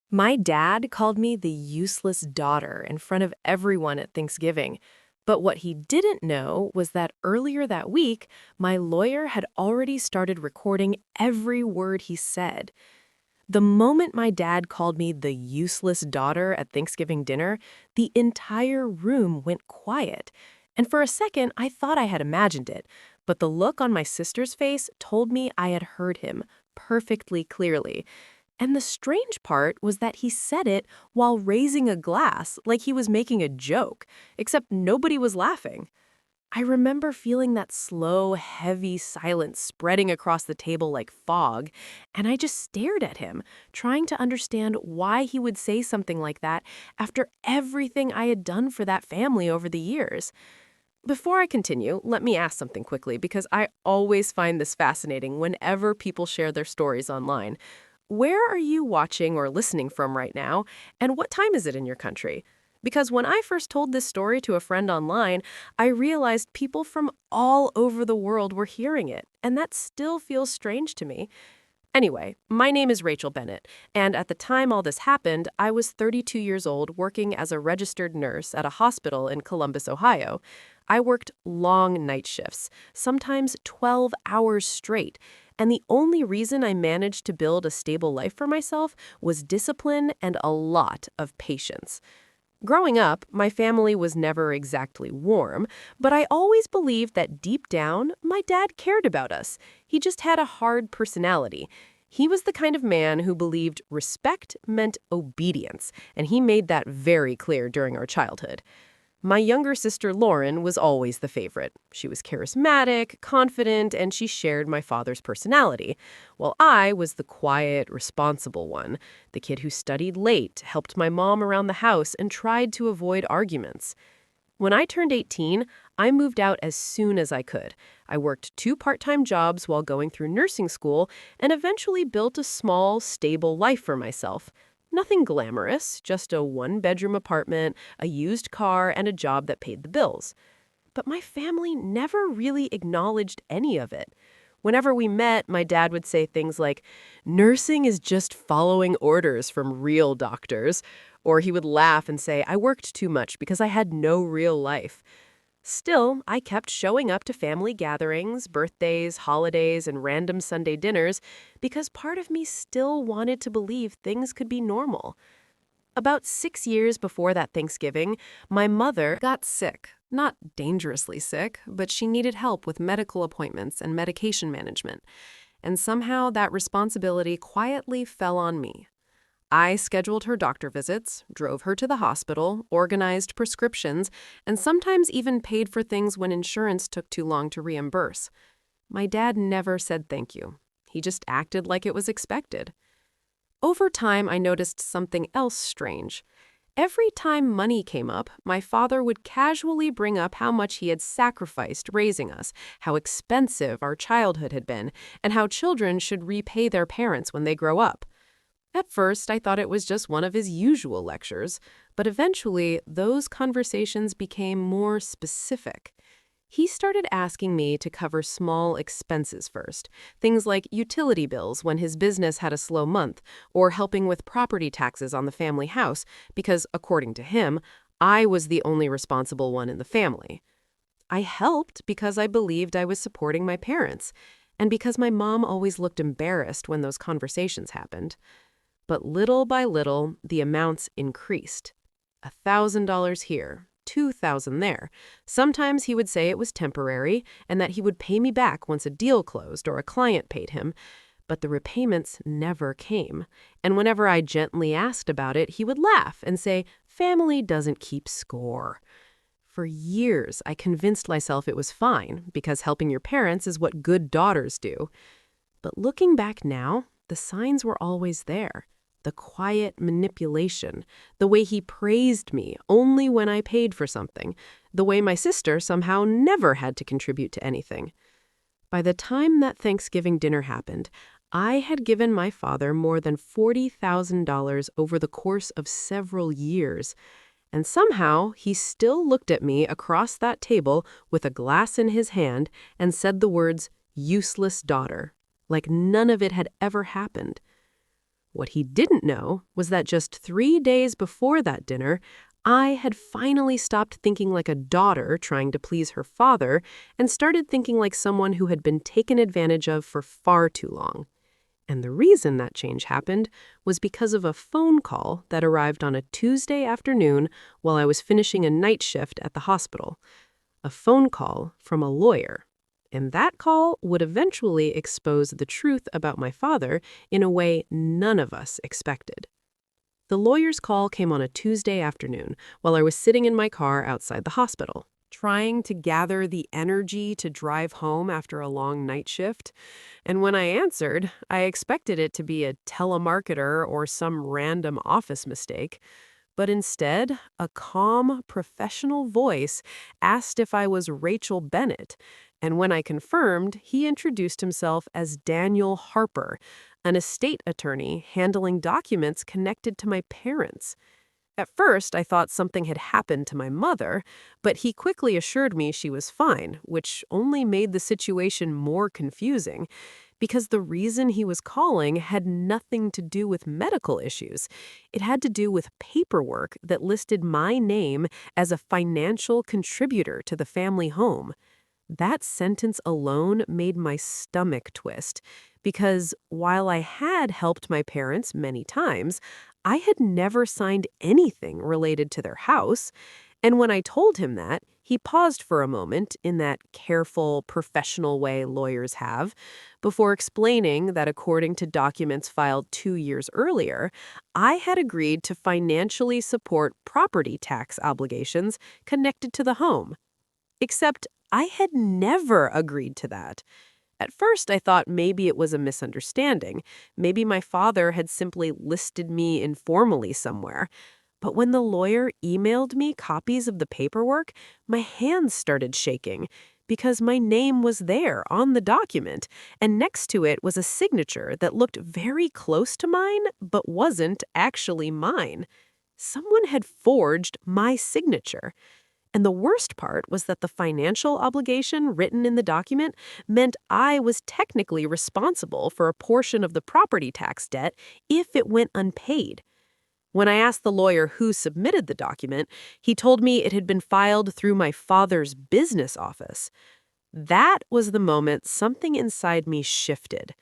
My dad called me the useless daughter in front of everyone at Thanksgiving. But what he didn't know was that earlier that week, my lawyer had already started recording every word he said. The moment my dad called me the useless daughter at Thanksgiving dinner, the entire room went quiet. And for a second, I thought I had imagined it. But the look on my sister's face told me I had heard him perfectly clearly. And the strange part was that he said it while raising a glass like he was making a joke, except nobody was laughing. I remember feeling that slow, heavy silence spreading across the table like fog, and I just stared at him, trying to understand why he would say something like that after everything I had done for that family over the years. Before I continue, let me ask something quickly because I always find this fascinating whenever people share their stories online. Where are you watching or listening from right now, and what time is it in your country? Because when I first told this story to a friend online, I realized people from all over the world were hearing it, and that still feels strange to me. Anyway, my name is Rachel Bennett, and at the time all this happened, I was 32 years old working as a registered nurse at a hospital in Columbus, Ohio. I worked long night shifts, sometimes 12 hours straight, and the only reason I managed to build a stable life for myself was discipline and a lot of patience. Growing up, my family was never exactly warm, but I always believed that deep down, my dad cared about us. He just had a hard personality. He was the kind of man who believed respect meant obedience, and he made that very clear during our childhood. My younger sister Lauren was always the favorite. She was charismatic, confident, and she shared my father's personality, while I was the quiet, responsible one, the kid who studied late, helped my mom around the house, and tried to avoid arguments. When I turned 18, I moved out as soon as I could. I worked 2 part-time jobs while going through nursing school and eventually built a small, stable life for myself. Nothing glamorous, just a 1-bedroom apartment, a used car, and a job that paid the bills. But my family never really acknowledged any of it. Whenever we met, my dad would say things like, "Nursing is just following orders from real doctors." Or he would laugh and say, "I worked too much because I had no real life." Still, I kept showing up to family gatherings, birthdays, holidays, and random Sunday dinners because part of me still wanted to believe things could be normal. About 6 years before that Thanksgiving, my mother got sick. Not dangerously sick, but she needed help with medical appointments and medication management. And somehow that responsibility quietly fell on me. I scheduled her doctor visits, drove her to the hospital, organized prescriptions, and sometimes even paid for things when insurance took too long to reimburse. My dad never said thank you. He just acted like it was expected. Over time, I noticed something else strange. Every time money came up, my father would casually bring up how much he had sacrificed raising us, how expensive our childhood had been, and how children should repay their parents when they grow up. At first, I thought it was just one of his usual lectures, but eventually, those conversations became more specific. He started asking me to cover small expenses first, things like utility bills when his business had a slow month, or helping with property taxes on the family house, because, according to him, I was the only responsible one in the family. I helped because I believed I was supporting my parents, and because my mom always looked embarrassed when those conversations happened. But little by little, the amounts increased. $1,000 here, $2,000 there. Sometimes he would say it was temporary and that he would pay me back once a deal closed or a client paid him. But the repayments never came. And whenever I gently asked about it, he would laugh and say, "Family doesn't keep score." For years, I convinced myself it was fine because helping your parents is what good daughters do. But looking back now, the signs were always there. The quiet manipulation, the way he praised me only when I paid for something, the way my sister somehow never had to contribute to anything. By the time that Thanksgiving dinner happened, I had given my father more than $40,000 over the course of several years, and somehow he still looked at me across that table with a glass in his hand and said the words, "useless daughter," like none of it had ever happened. What he didn't know was that just 3 days before that dinner, I had finally stopped thinking like a daughter trying to please her father and started thinking like someone who had been taken advantage of for far too long. And the reason that change happened was because of a phone call that arrived on a Tuesday afternoon while I was finishing a night shift at the hospital. A phone call from a lawyer. And that call would eventually expose the truth about my father in a way none of us expected. The lawyer's call came on a Tuesday afternoon while I was sitting in my car outside the hospital, trying to gather the energy to drive home after a long night shift. And when I answered, I expected it to be a telemarketer or some random office mistake. But instead, a calm, professional voice asked if I was Rachel Bennett. And when I confirmed, he introduced himself as Daniel Harper, an estate attorney handling documents connected to my parents. At first, I thought something had happened to my mother, but he quickly assured me she was fine, which only made the situation more confusing, because the reason he was calling had nothing to do with medical issues. It had to do with paperwork that listed my name as a financial contributor to the family home. That sentence alone made my stomach twist, because while I had helped my parents many times, I had never signed anything related to their house. And when I told him that, he paused for a moment in that careful, professional way lawyers have, before explaining that according to documents filed 2 years earlier, I had agreed to financially support property tax obligations connected to the home. Except I had never agreed to that. At first, I thought maybe it was a misunderstanding. Maybe my father had simply listed me informally somewhere. But when the lawyer emailed me copies of the paperwork, my hands started shaking because my name was there on the document, and next to it was a signature that looked very close to mine but wasn't actually mine. Someone had forged my signature. And the worst part was that the financial obligation written in the document meant I was technically responsible for a portion of the property tax debt if it went unpaid. When I asked the lawyer who submitted the document, he told me it had been filed through my father's business office. That was the moment something inside me shifted.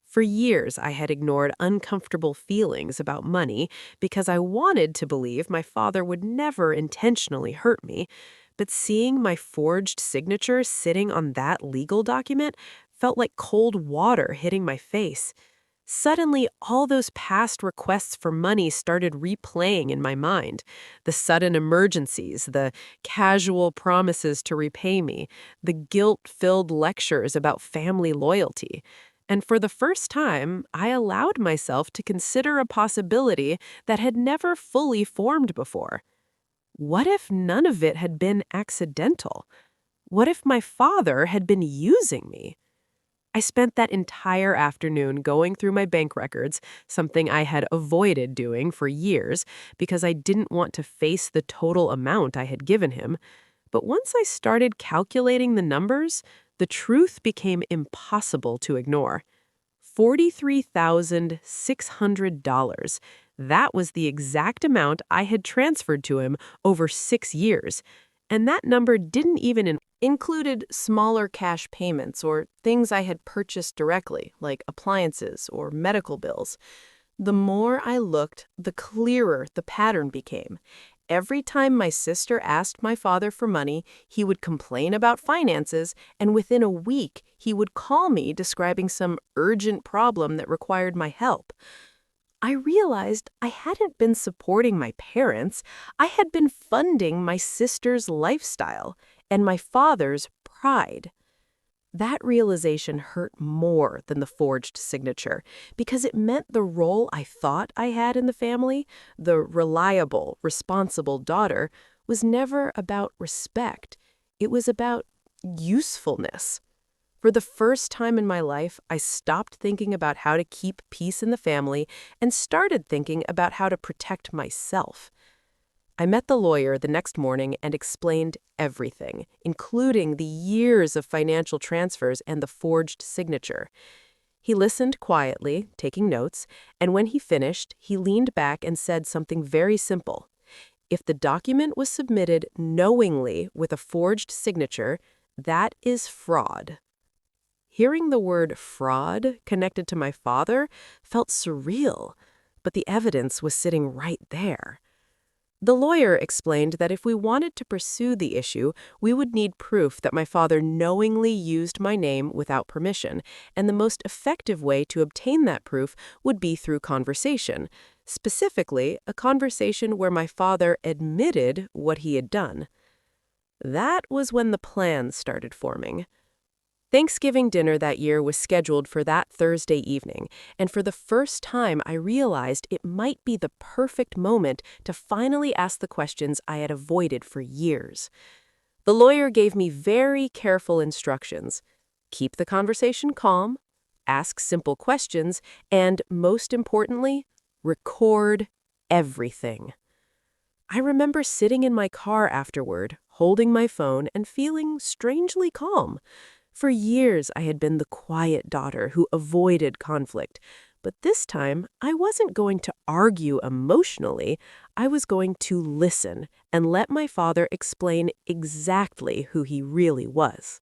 For years, I had ignored uncomfortable feelings about money because I wanted to believe my father would never intentionally hurt me. But seeing my forged signature sitting on that legal document felt like cold water hitting my face. Suddenly, all those past requests for money started replaying in my mind. The sudden emergencies, the casual promises to repay me, the guilt-filled lectures about family loyalty. And for the first time, I allowed myself to consider a possibility that had never fully formed before. What if none of it had been accidental? What if my father had been using me? I spent that entire afternoon going through my bank records, something I had avoided doing for years because I didn't want to face the total amount I had given him. But once I started calculating the numbers, the truth became impossible to ignore. $43,600. That was the exact amount I had transferred to him over 6 years. And that number didn't even included smaller cash payments or things I had purchased directly, like appliances or medical bills. The more I looked, the clearer the pattern became. Every time my sister asked my father for money, he would complain about finances, and within a week, he would call me describing some urgent problem that required my help. I realized I hadn't been supporting my parents. I had been funding my sister's lifestyle and my father's pride. That realization hurt more than the forged signature because it meant the role I thought I had in the family, the reliable, responsible daughter, was never about respect. It was about usefulness. For the first time in my life, I stopped thinking about how to keep peace in the family and started thinking about how to protect myself. I met the lawyer the next morning and explained everything, including the years of financial transfers and the forged signature. He listened quietly, taking notes, and when he finished, he leaned back and said something very simple. If the document was submitted knowingly with a forged signature, that is fraud. Hearing the word fraud connected to my father felt surreal, but the evidence was sitting right there. The lawyer explained that if we wanted to pursue the issue, we would need proof that my father knowingly used my name without permission, and the most effective way to obtain that proof would be through conversation, specifically a conversation where my father admitted what he had done. That was when the plan started forming. Thanksgiving dinner that year was scheduled for that Thursday evening, and for the first time I realized it might be the perfect moment to finally ask the questions I had avoided for years. The lawyer gave me very careful instructions. Keep the conversation calm, ask simple questions, and, most importantly, record everything. I remember sitting in my car afterward, holding my phone and feeling strangely calm. For years, I had been the quiet daughter who avoided conflict, but this time, I wasn't going to argue emotionally. I was going to listen and let my father explain exactly who he really was.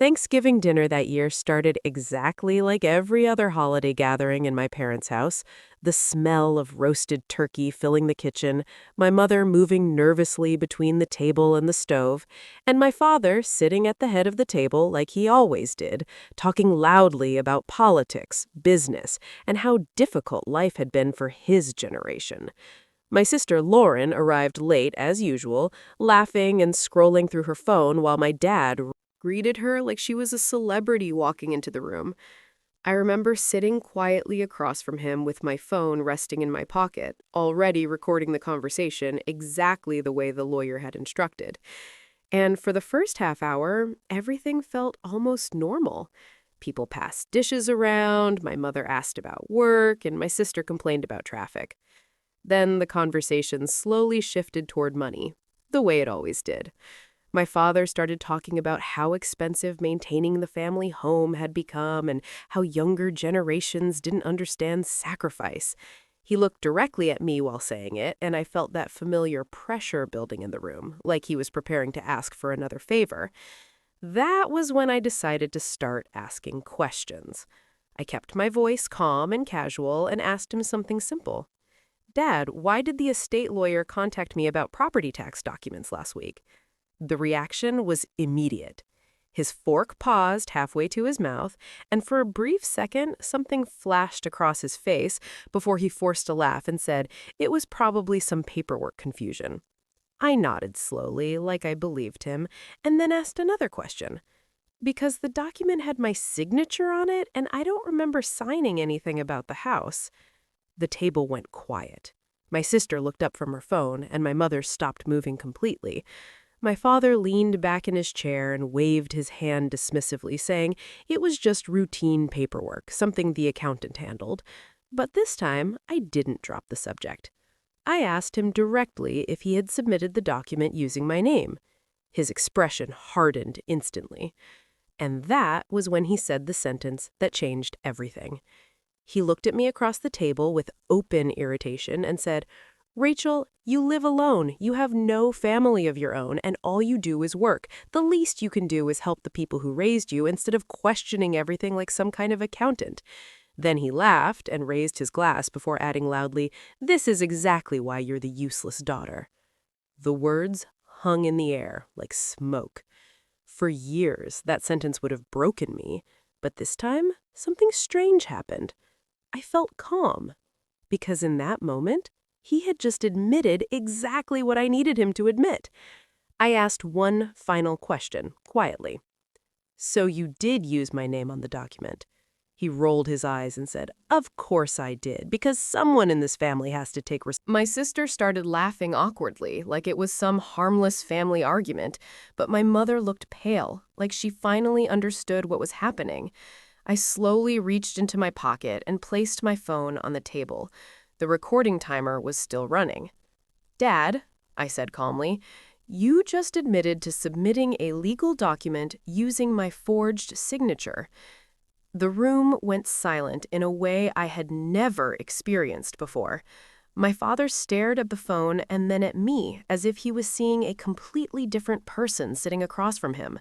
Thanksgiving dinner that year started exactly like every other holiday gathering in my parents' house. The smell of roasted turkey filling the kitchen, my mother moving nervously between the table and the stove, and my father sitting at the head of the table like he always did, talking loudly about politics, business, and how difficult life had been for his generation. My sister Lauren arrived late as usual, laughing and scrolling through her phone while my dad greeted her like she was a celebrity walking into the room. I remember sitting quietly across from him with my phone resting in my pocket, already recording the conversation exactly the way the lawyer had instructed. And for the first half hour, everything felt almost normal. People passed dishes around, my mother asked about work, and my sister complained about traffic. Then the conversation slowly shifted toward money, the way it always did. My father started talking about how expensive maintaining the family home had become and how younger generations didn't understand sacrifice. He looked directly at me while saying it, and I felt that familiar pressure building in the room, like he was preparing to ask for another favor. That was when I decided to start asking questions. I kept my voice calm and casual and asked him something simple. Dad, why did the estate lawyer contact me about property tax documents last week? The reaction was immediate. His fork paused halfway to his mouth, and for a brief second, something flashed across his face before he forced a laugh and said it was probably some paperwork confusion. I nodded slowly, like I believed him, and then asked another question. Because the document had my signature on it, and I don't remember signing anything about the house. The table went quiet. My sister looked up from her phone, and my mother stopped moving completely. My father leaned back in his chair and waved his hand dismissively, saying it was just routine paperwork, something the accountant handled. But this time, I didn't drop the subject. I asked him directly if he had submitted the document using my name. His expression hardened instantly. And that was when he said the sentence that changed everything. He looked at me across the table with open irritation and said, Rachel, you live alone. You have no family of your own, and all you do is work. The least you can do is help the people who raised you instead of questioning everything like some kind of accountant. Then he laughed and raised his glass before adding loudly, This is exactly why you're the useless daughter. The words hung in the air like smoke. For years, that sentence would have broken me, but this time, something strange happened. I felt calm, because in that moment, he had just admitted exactly what I needed him to admit. I asked one final question, quietly. So you did use my name on the document? He rolled his eyes and said, Of course I did, because someone in this family has to take responsibility. My sister started laughing awkwardly, like it was some harmless family argument, but my mother looked pale, like she finally understood what was happening. I slowly reached into my pocket and placed my phone on the table. The recording timer was still running. Dad, I said calmly, you just admitted to submitting a legal document using my forged signature. The room went silent in a way I had never experienced before. My father stared at the phone and then at me as if he was seeing a completely different person sitting across from him.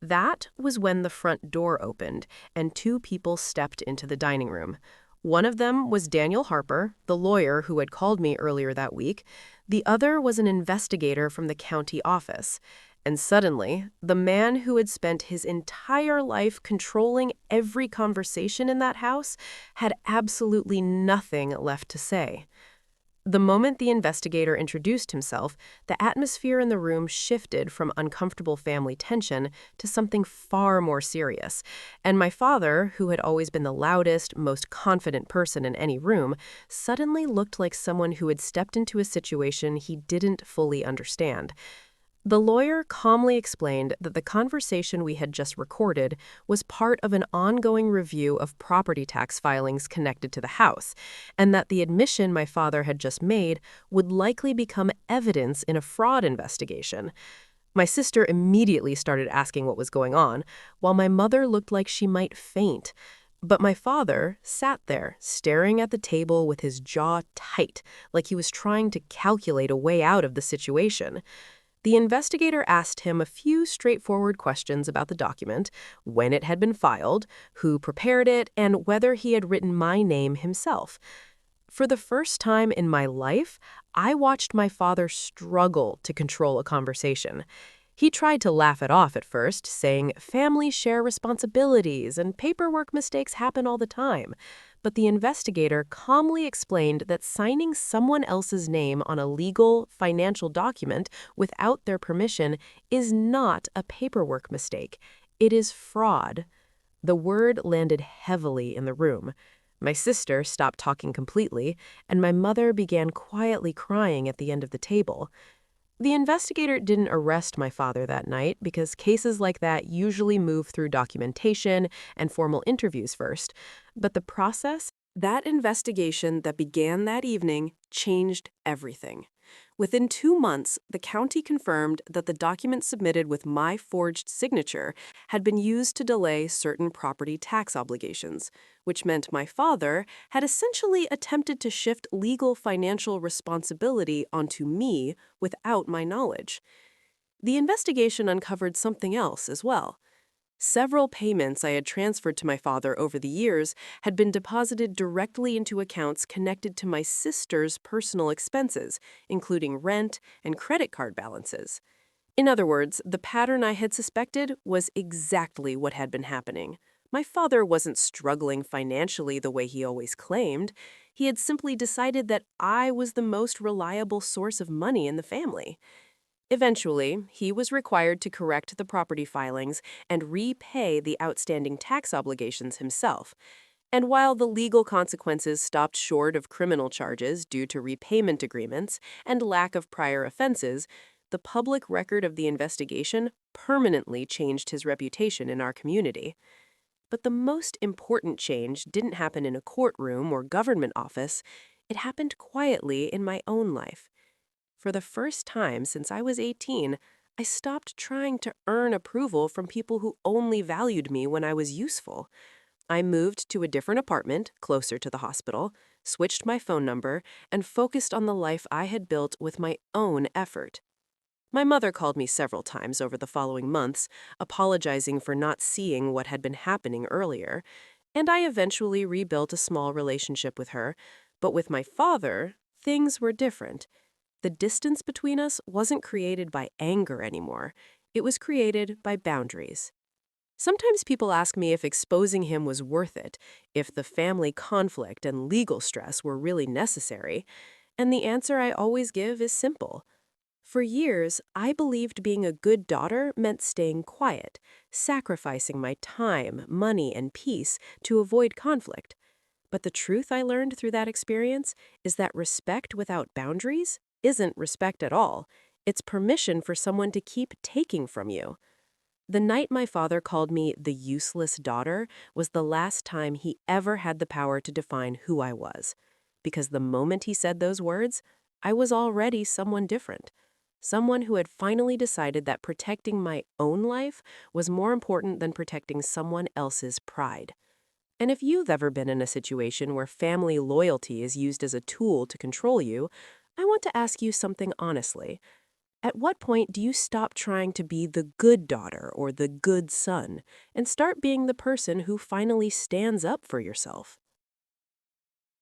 That was when the front door opened and two people stepped into the dining room. One of them was Daniel Harper, the lawyer who had called me earlier that week. The other was an investigator from the county office. And suddenly, the man who had spent his entire life controlling every conversation in that house had absolutely nothing left to say. The moment the investigator introduced himself, the atmosphere in the room shifted from uncomfortable family tension to something far more serious. And my father, who had always been the loudest, most confident person in any room, suddenly looked like someone who had stepped into a situation he didn't fully understand. The lawyer calmly explained that the conversation we had just recorded was part of an ongoing review of property tax filings connected to the house, and that the admission my father had just made would likely become evidence in a fraud investigation. My sister immediately started asking what was going on, while my mother looked like she might faint. But my father sat there, staring at the table with his jaw tight, like he was trying to calculate a way out of the situation. The investigator asked him a few straightforward questions about the document, when it had been filed, who prepared it, and whether he had written my name himself. For the first time in my life, I watched my father struggle to control a conversation. He tried to laugh it off at first, saying families share responsibilities and paperwork mistakes happen all the time. But the investigator calmly explained that signing someone else's name on a legal, financial document without their permission is not a paperwork mistake. It is fraud. The word landed heavily in the room. My sister stopped talking completely, and my mother began quietly crying at the end of the table. The investigator didn't arrest my father that night because cases like that usually move through documentation and formal interviews first. But the process, that investigation that began that evening, changed everything. Within 2 months, the county confirmed that the document submitted with my forged signature had been used to delay certain property tax obligations, which meant my father had essentially attempted to shift legal financial responsibility onto me without my knowledge. The investigation uncovered something else as well. Several payments I had transferred to my father over the years had been deposited directly into accounts connected to my sister's personal expenses, including rent and credit card balances. In other words, the pattern I had suspected was exactly what had been happening. My father wasn't struggling financially the way he always claimed. He had simply decided that I was the most reliable source of money in the family. Eventually, he was required to correct the property filings and repay the outstanding tax obligations himself. And while the legal consequences stopped short of criminal charges due to repayment agreements and lack of prior offenses, the public record of the investigation permanently changed his reputation in our community. But the most important change didn't happen in a courtroom or government office. It happened quietly in my own life. For the first time since I was 18, I stopped trying to earn approval from people who only valued me when I was useful. I moved to a different apartment, closer to the hospital, switched my phone number, and focused on the life I had built with my own effort. My mother called me several times over the following months, apologizing for not seeing what had been happening earlier, and I eventually rebuilt a small relationship with her. But with my father, things were different. The distance between us wasn't created by anger anymore. It was created by boundaries. Sometimes people ask me if exposing him was worth it, if the family conflict and legal stress were really necessary, and the answer I always give is simple. For years, I believed being a good daughter meant staying quiet, sacrificing my time, money, and peace to avoid conflict. But the truth I learned through that experience is that respect without boundaries isn't respect at all. It's permission for someone to keep taking from you. The night my father called me the useless daughter was the last time he ever had the power to define who I was. Because the moment he said those words, I was already someone different. Someone who had finally decided that protecting my own life was more important than protecting someone else's pride. And if you've ever been in a situation where family loyalty is used as a tool to control you, I want to ask you something honestly. At what point do you stop trying to be the good daughter or the good son and start being the person who finally stands up for yourself?